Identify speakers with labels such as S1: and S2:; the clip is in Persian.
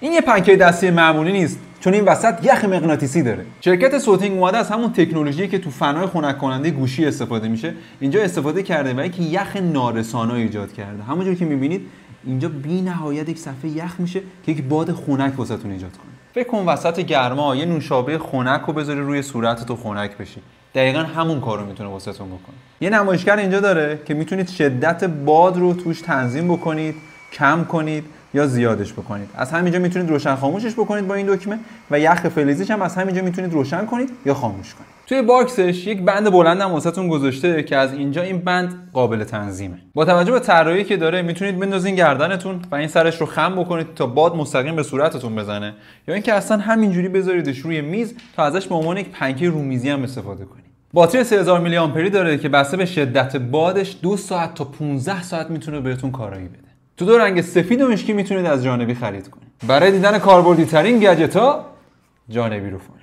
S1: این یه پنکه دستی معمولی نیست، چون این وسط یخ مغناطیسی داره. شرکت سوتینگ اومده از همون تکنولوژی که تو فنای خنک کننده گوشی استفاده میشه اینجا استفاده کرده و اینکه یخ نارسانا ایجاد کرده. همونجور که میبینید اینجا بی‌نهایت یک صفحه یخ میشه که یک باد خنک واسهتون ایجاد کنه. فکر کن وسط گرما یه نوشابه خنک رو بذاری روی صورتت و خنک بشی. دقیقاً همون کارو میتونه واسهتون بکنه. یه نمایشگر اینجا داره که میتونید شدت باد رو توش تنظیم بکنید، کم کنید یا زیادش بکنید. از همینجا میتونید روشن خاموشش بکنید با این دکمه و یخ فلزیش هم از همینجا میتونید روشن کنید یا خاموش کنید. توی باکسش یک بند بلند هم واسهتون گذاشته که از اینجا این بند قابل تنظیمه. با توجه به طراحی که داره میتونید بندازین گردنتون و این سرش رو خم بکنید تا باد مستقیم به صورتتون بزنه، یا اینکه اصلا همینجوری بذاریدش روی میز تا ازش به عنوان یک پنکه رومیزی هم استفاده کنید. باتری 3000 میلی آمپری داره که بسته به شدت بادش 2 ساعت تا 15 ساعت میتونه بهتون کارایی بده. تو دو رنگ سفید و مشکی میتونید از جانبی خرید کنید. برای دیدن کاربردی ترین گجت‌ها جانبی رو فالو